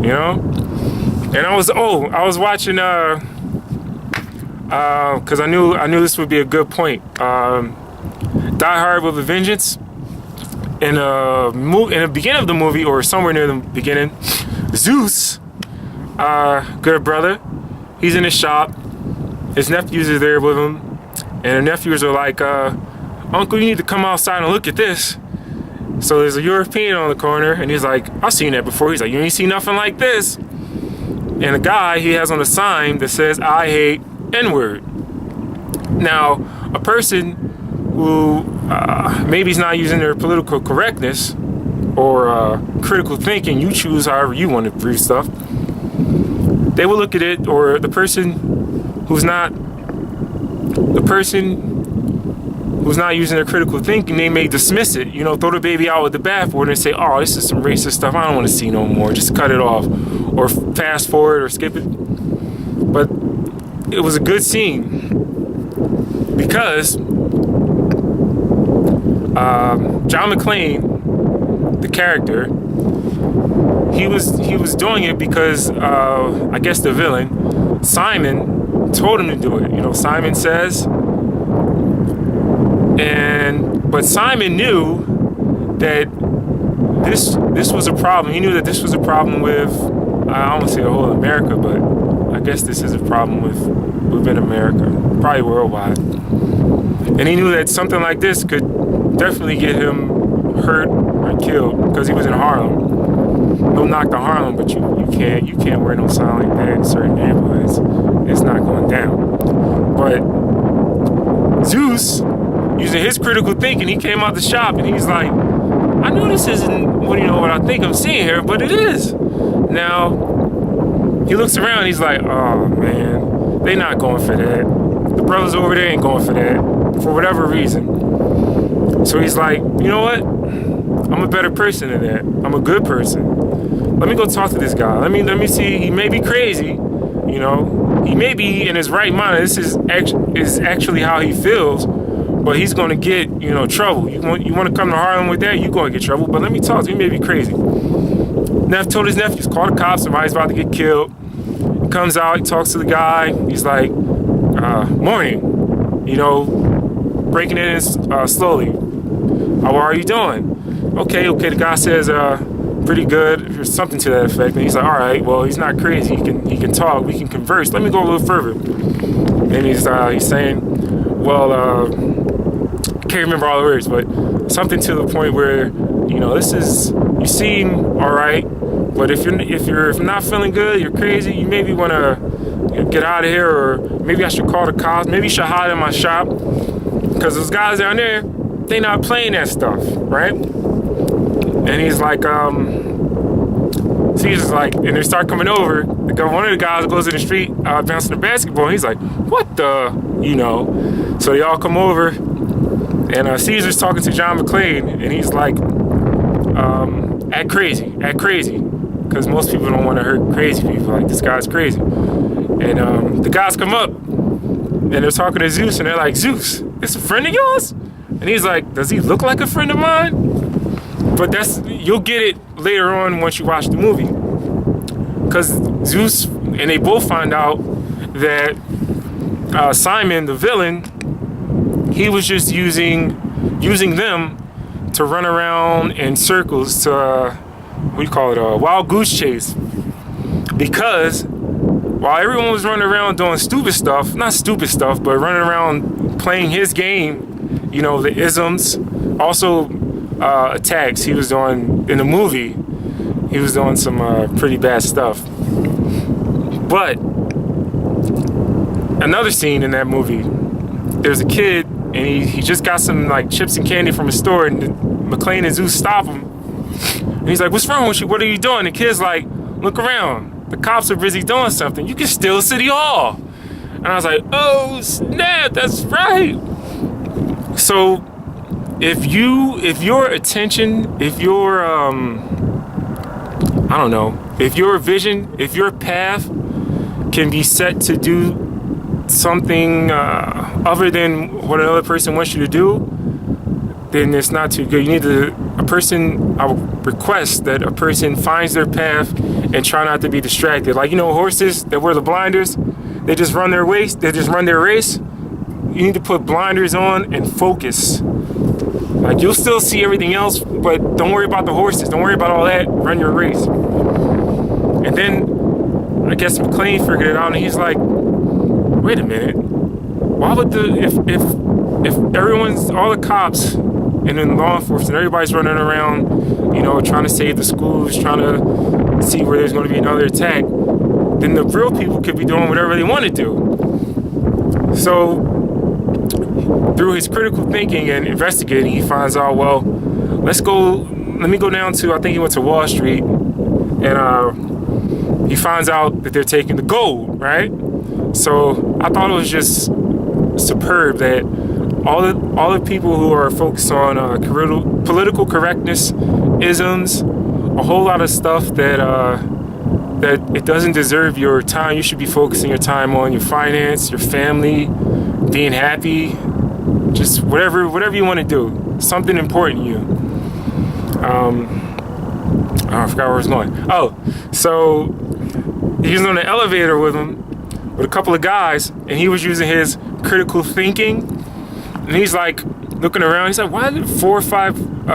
you know. And I was watching because I knew this would be a good point. Die Hard with a Vengeance. In the beginning of the movie, or somewhere near the beginning, Zeus, good brother, he's in his shop. His nephews are there with him, and the nephews are like, "Uncle, you need to come outside and look at this." So there's a European on the corner, and he's like, "I've seen that before." He's like, "You ain't seen nothing like this." And the guy, he has on a sign that says, "I hate N-word." Now, a person who maybe is not using their political correctness or critical thinking, you choose however you want to view stuff, they will look at it, or the person who's not using their critical thinking, they may dismiss it, you know, throw the baby out with the bathwater and say, "Oh, this is some racist stuff, I don't want to see no more, just cut it off," or fast forward or skip it. But it was a good scene because John McClane, the character, he was doing it because I guess the villain, Simon, told him to do it. You know, Simon says, but Simon knew that this was a problem. He knew that this was a problem with, I don't want to say the whole of America, but I guess this is a problem within America, probably worldwide. And he knew that something like this could definitely get him hurt or killed because he was in Harlem. No knock to Harlem, but you can't wear no sign like that in certain neighborhoods. It's not going down. But Zeus, using his critical thinking, he came out the shop and he's like, "I know this isn't what I think I'm seeing here, but it is." Now he looks around and he's like, "Oh man, they not going for that. The brothers over there ain't going for that for whatever reason." So he's like, "You know what? I'm a better person than that. I'm a good person. Let me go talk to this guy. Let me see. He may be crazy, you know. He may be in his right mind. This is actually how he feels, but he's gonna get, trouble. You want to come to Harlem with that? You gonna get trouble. But let me talk to him. He may be crazy." Neff told his nephews, "Call the cops. Somebody's about to get killed." He comes out. He talks to the guy. He's like, "Morning," breaking it in slowly. "How are you doing?" Okay. The guy says, "Pretty good," or something to that effect. And he's like, "All right, well, he's not crazy. He can talk. We can converse. Let me go a little further." And he's saying, "Well, can't remember all the words, but something to the point where, you seem all right, but if you're not feeling good, you're crazy. You maybe want to get out of here, or maybe I should call the cops. Maybe you should hide in my shop, because those guys down there, they not playing that stuff, right?" And he's like, Caesar's like, and they start coming over. One of the guys goes in the street bouncing the basketball, and he's like, "What the?" So they all come over, and Caesar's talking to John McClane, and he's like, act crazy, because most people don't want to hurt crazy people. Like, this guy's crazy. And the guys come up, and they're talking to Zeus, and they're like, "Zeus, it's a friend of yours?" And he's like, "Does he look like a friend of mine?" But you'll get it later on once you watch the movie. Because Zeus, and they both find out that Simon, the villain, he was just using them to run around in circles to, a wild goose chase. Because while everyone was running around doing not stupid stuff, but running around playing his game, the isms, also attacks he was doing in the movie, he was doing some pretty bad stuff. But another scene in that movie, there's a kid, and he just got some chips and candy from a store, and McClane and Zeus stop him, and he's like, "What's wrong with you? What are you doing?" The kid's like, "Look around. The cops are busy doing something. You can steal City Hall." And I was like, "Oh snap, that's right." So if your vision, if your path can be set to do something other than what another person wants you to do, then it's not too good. I would request that a person finds their path and try not to be distracted. Like, you know, horses that wear the blinders, they just run their race. They just run their race. You need to put blinders on and focus. Like, you'll still see everything else, but don't worry about the horses. Don't worry about all that. Run your race. And then I guess McClane figured it out, and he's like, wait a minute. Why would if everyone's, all the cops and then law enforcement, everybody's running around, you know, trying to save the schools, trying to see where there's going to be another attack, then the real people could be doing whatever they want to do. So through his critical thinking and investigating, he finds out, well, let me go down to, I think he went to Wall Street, and he finds out that they're taking the gold, right? So I thought it was just superb that all the people who are focused on political correctness, isms, a whole lot of stuff that it doesn't deserve your time. You should be focusing your time on your finance, your family, being happy, just whatever you want to do, something important to you. I forgot where I was going. Oh, so he was on the elevator with him, with a couple of guys, and he was using his critical thinking, and he's like looking around. He's like, why are there 4 or 5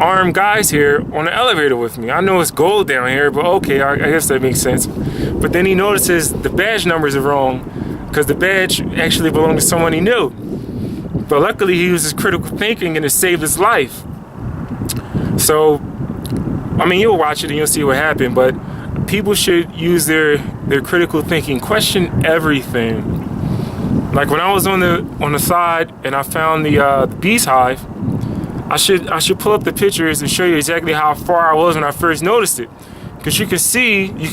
armed guys here on the elevator with me? I know it's gold down here, but okay, I guess that makes sense. But then he notices the badge numbers are wrong, because the badge actually belonged to someone he knew. But luckily he used his critical thinking and it saved his life. So, I mean, you'll watch it and you'll see what happened, but people should use their critical thinking. Question everything. Like when I was on the side and I found the bee's hive, I should pull up the pictures and show you exactly how far I was when I first noticed it. Because you can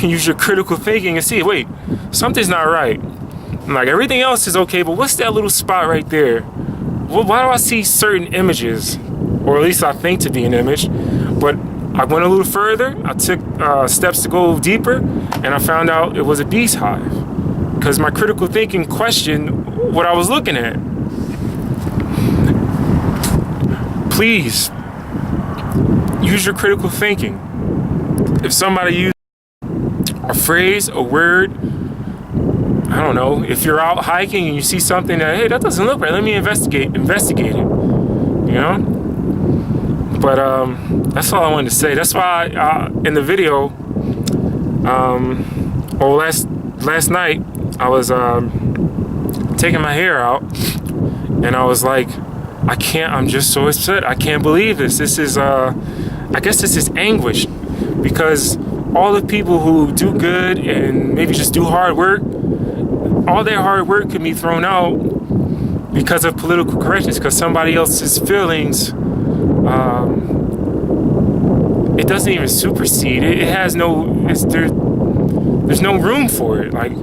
use your critical thinking and see, wait, something's not right. Like, everything else is okay, but what's that little spot right there? Well, why do I see certain images? Or at least I think to be an image. But I went a little further. I took steps to go deeper, and I found out it was a bee's hive. Because my critical thinking questioned what I was looking at. Please, use your critical thinking. If somebody uses a phrase, a word, I don't know, if you're out hiking and you see something that, hey, that doesn't look right, let me investigate it, you know? But that's all I wanted to say. That's why in the video, last night, I was taking my hair out, and I was like, I'm just so upset. I can't believe this. This is, I guess this is anguish, because all the people who do good and maybe just do hard work, all their hard work could be thrown out because of political correctness, because somebody else's feelings, it doesn't even supersede. It has there's no room for it. Like,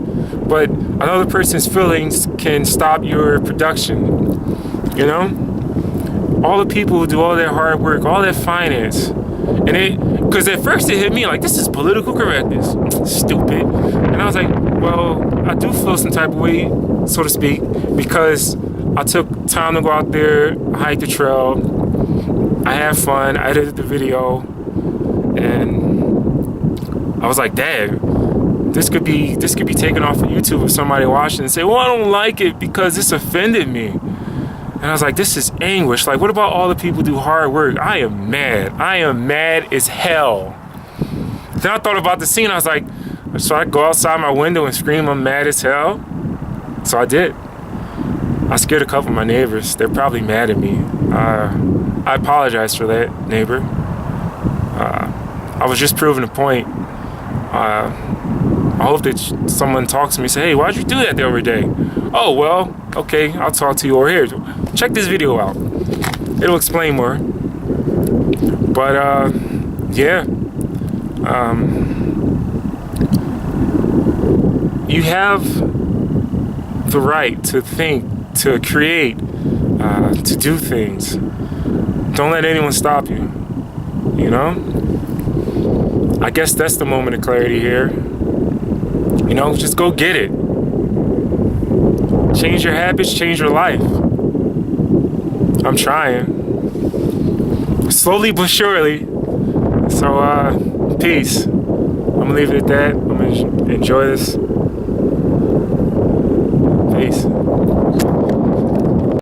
but another person's feelings can stop your production, you know? All the people who do all their hard work, all their finance, and because at first it hit me like, this is political correctness, stupid. And I was like, well, I do feel some type of way, so to speak, because I took time to go out there, hike the trail, I had fun, I edited the video, and I was like, dang, this could be taken off of YouTube if somebody watched it and say, well, I don't like it because this offended me. And I was like, this is anguish. Like, what about all the people who do hard work? I am mad as hell. Then I thought about the scene. I was like, should I go outside my window and scream I'm mad as hell? So I did. I scared a couple of my neighbors. They're probably mad at me. I apologize for that, neighbor. I was just proving a point. I hope that someone talks to me and say, hey, why'd you do that the other day? Oh, well, okay, I'll talk to you over here. Check this video out. It'll explain more. But, yeah. You have the right to think, to create, to do things. Don't let anyone stop you, you know? I guess that's the moment of clarity here. You know, just go get it. Change your habits, change your life. I'm trying. Slowly but surely. So, peace. I'm gonna leave it at that. I'm gonna enjoy this.